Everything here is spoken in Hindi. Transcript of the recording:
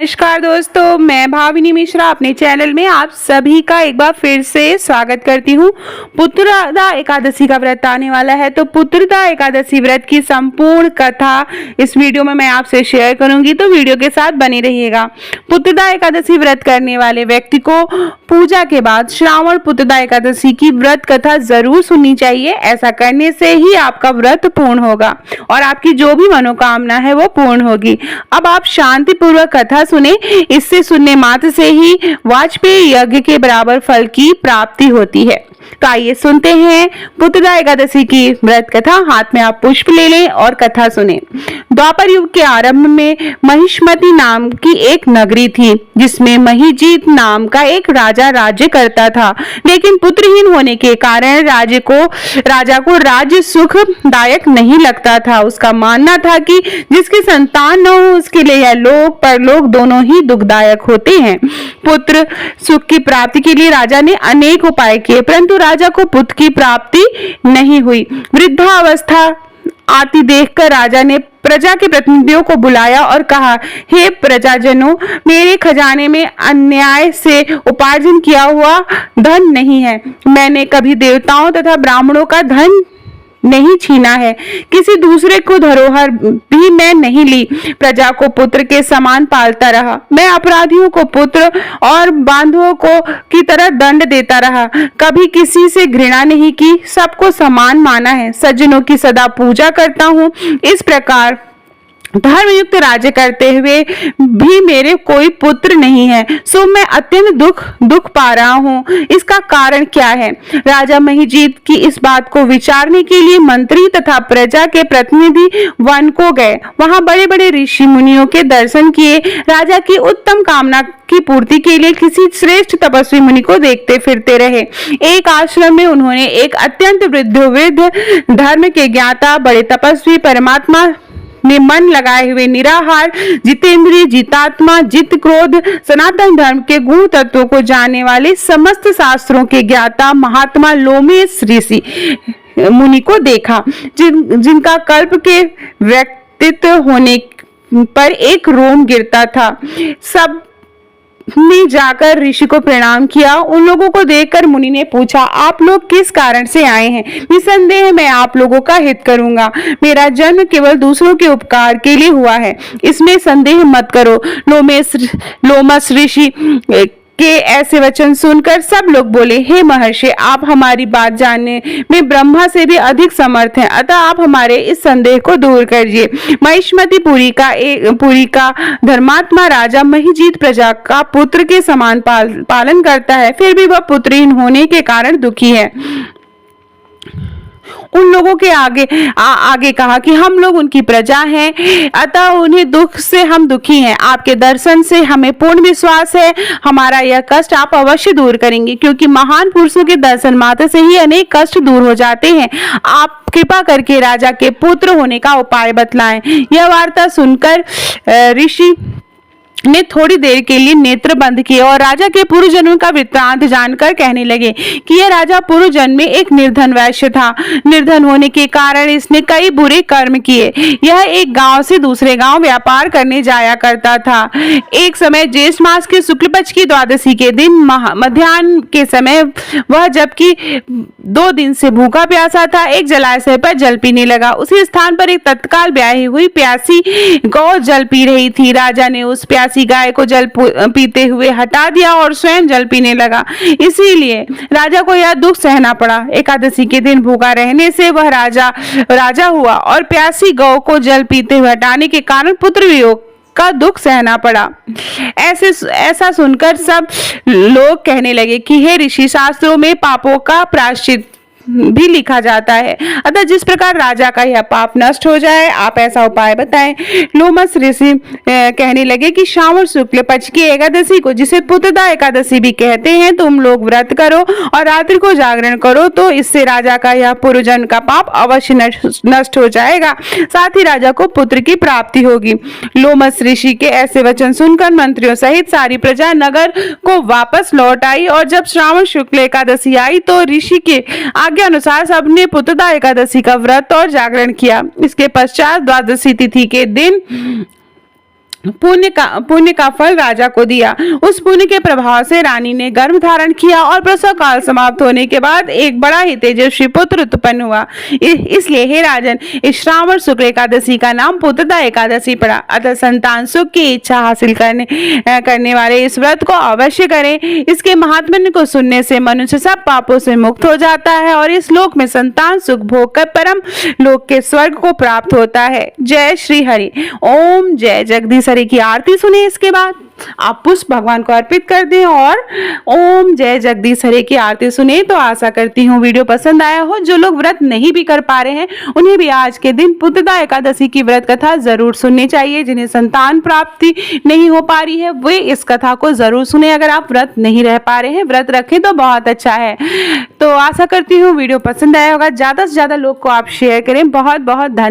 नमस्कार दोस्तों, मैं भाविनी मिश्रा अपने चैनल में आप सभी का एक बार फिर से स्वागत करती हूँ। पुत्रदा एकादशी का व्रत आने वाला है, तो पुत्रदा एकादशी व्रत की संपूर्ण कथा इस वीडियो में मैं आपसे शेयर करूंगी, तो वीडियो के साथ बने रहिएगा। पुत्रदा एकादशी व्रत करने वाले व्यक्ति को पूजा के बाद श्रावण पुत्रदा एकादशी की व्रत कथा जरूर सुननी चाहिए। ऐसा करने से ही आपका व्रत पूर्ण होगा और आपकी जो भी मनोकामना है वो पूर्ण होगी। अब आप शांतिपूर्वक कथा सुने। इससे सुनने मात्र से ही वाजपेयी यज्ञ के बराबर फल की प्राप्ति होती है। तो आइए सुनते हैं पुत्रदा एकादशी की व्रत कथा। हाथ में आप पुष्प ले लें और कथा सुने। द्वापर युग के आरंभ में महिष्मति नाम की एक नगरी थी, जिसमें महिजीत नाम का एक राजा राज्य करता था। लेकिन पुत्रहीन होने के कारण राजा को राज्य सुखदायक नहीं लगता था। उसका मानना था कि जिसकी संतान न हो उसके लिए यह लोक परलोक दोनों ही दुखदायक होते हैं। पुत्र सुख की प्राप्ति के लिए राजा ने अनेक उपाय किए, परंतु राजा को पुत्र की प्राप्ति नहीं हुई। वृद्धावस्था आती देखकर राजा ने प्रजा के प्रतिनिधियों को बुलाया और कहा, हे प्रजाजनों, मेरे खजाने में अन्याय से उपार्जन किया हुआ धन नहीं है। मैंने कभी देवताओं तथा ब्राह्मणों का धन नहीं छीना है। किसी दूसरे को धरोहर भी मैं नहीं ली। प्रजा को पुत्र के समान पालता रहा। मैं अपराधियों को पुत्र और बांधवों को की तरह दंड देता रहा। कभी किसी से घृणा नहीं की, सबको समान माना है। सज्जनों की सदा पूजा करता हूँ। इस प्रकार धर्मयुक्त राज्य करते हुए भी मेरे कोई पुत्र नहीं है, सो मैं अत्यंत दुख पा रहा हूँ। इसका कारण क्या है? राजा महिजीत की इस बात को विचारने के लिए मंत्री तथा प्रजा के प्रतिनिधि वन को गए। वहां बड़े बड़े ऋषि मुनियों के दर्शन किए। राजा की उत्तम कामना की पूर्ति के लिए किसी श्रेष्ठ तपस्वी मुनि को देखते फिरते रहे। एक आश्रम में उन्होंने एक अत्यंत वृद्ध धर्म के ज्ञाता बड़े तपस्वी परमात्मा में मन लगाए हुए निराहार जितेंद्रिय जितात्मा जित क्रोध सनातन धर्म के गुण तत्वों को जानने वाले समस्त शास्त्रों के ज्ञाता महात्मा लोमेश ऋषि मुनि को देखा, जिनका कल्प के व्यक्तित्व होने पर एक रोम गिरता था। सब ने जाकर ऋषि को प्रणाम किया। उन लोगों को देखकर मुनि ने पूछा, आप लोग किस कारण से आए हैं? निसंदेह मैं आप लोगों का हित करूंगा। मेरा जन्म केवल दूसरों के उपकार के लिए हुआ है, इसमें संदेह मत करो। लोमस ऋषि के ऐसे वचन सुनकर सब लोग बोले, हे महर्षि, आप हमारी बात जानने में ब्रह्मा से भी अधिक समर्थ हैं, अतः आप हमारे इस संदेह को दूर करिए। महिष्मति पुरी का धर्मात्मा राजा महिजीत प्रजा का पुत्र के समान पालन करता है, फिर भी वह पुत्रहीन होने के कारण दुखी है। उन लोगों के आगे कहा कि हम लोग उनकी प्रजा हैं, अतः उन्हें दुख से हम दुखी हैं। आपके दर्शन से हमें पूर्ण विश्वास है, हमारा यह कष्ट आप अवश्य दूर करेंगे, क्योंकि महान पुरुषों के दर्शन मात्र से ही अनेक कष्ट दूर हो जाते हैं। आप कृपा करके राजा के पुत्र होने का उपाय बतलाएं। यह वार्ता सुनकर ऋषि ने थोड़ी देर के लिए नेत्र बंद किए और राजा के पूर्व जन्म का वृत्तांत जानकर कहने लगे कि यह राजा पूर्व जन्म में एक निर्धन वैश्य था। निर्धन होने के कारण इसने कई बुरे कर्म किए। यह एक गांव से दूसरे गांव व्यापार करने जाया करता था। एक समय ज्येष्ठ मास के शुक्ल पक्ष की द्वादशी के दिन मध्याह्न के समय वह, जबकि 2 दिन से भूखा प्यासा था, एक जलाशय पर जल पीने लगा। उसी स्थान पर एक तत्काल ब्याही हुई प्यासी गौ जल पी रही थी। राजा ने उस प्यासी गाय को जल पीते हुए हटा दिया और स्वयं जल पीने लगा। इसीलिए राजा को यह दुख सहना पड़ा। एकादशी के दिन भूखा रहने से वह राजा हुआ और प्यासी गौ को जल पीते हुए हटाने के कारण पुत्र वियोग का दुख सहना पड़ा। ऐसा सुनकर सब लोग कहने लगे कि हे ऋषि, शास्त्रों में पापों का प्रायश्चित भी लिखा जाता है, अतः जिस प्रकार राजा का यह पाप नष्ट हो जाए, आप ऐसा उपाय बताएं। लोमस ऋषि कहने लगे कि श्रावण शुक्ल पक्ष की एकादशी को, जिसे पुत्रदा एकादशी भी कहते हैं, तुम लोग व्रत करो और रात्रि को जागरण करो, तो इससे राजा का यह पूर्वजन्म का पाप अवश्य नष्ट हो जाएगा, साथ ही राजा को पुत्र की प्राप्ति होगी। लोमस ऋषि के ऐसे वचन सुनकर मंत्रियों सहित सारी प्रजा नगर को वापस लौट आई और जब श्रावण शुक्ल एकादशी आई तो ऋषि के के अनुसार सबने पुत्रदा एकादशी का व्रत और जागरण किया। इसके पश्चात द्वादशी तिथि के दिन पुण्य का फल राजा को दिया। उस पुण्य के प्रभाव से रानी ने गर्भ धारण किया और प्रसव काल समाप्त होने के बाद एक बड़ा ही तेजस्वी पुत्र उत्पन्न हुआ। इसलिए हे राजन, इस श्रावण शुक्ल एकादशी का नाम पुत्रदा एकादशी पड़ा। अतः संतान सुख की इच्छा हासिल करने वाले इस व्रत को अवश्य करें। इसके महात्म्य को सुनने से मनुष्य सब पापों से मुक्त हो जाता है और इस लोक में संतान सुख भोग कर परम लोक के स्वर्ग को प्राप्त होता है। जय श्री हरि। ओम जय जगदीश हरि की आरती सुने। इसके बाद आप पुष्प भगवान को अर्पित कर दें और ओम जय जगदीश हरि की आरती सुने। तो आशा करती हूँ वीडियो पसंद आया हो। जो लोग व्रत नहीं भी कर पा रहे हैं उन्हें भी आज के दिन पुत्रदा एकादशी की व्रत कथा जरूर सुननी चाहिए। जिन्हें संतान प्राप्ति नहीं हो पा रही है वे इस कथा को जरूर सुने। अगर आप व्रत नहीं रह पा रहे हैं, व्रत रखें तो बहुत अच्छा है। तो आशा करती हूँ वीडियो पसंद आया होगा। ज्यादा से ज्यादा लोग को आप शेयर करें। बहुत बहुत धन्यवाद।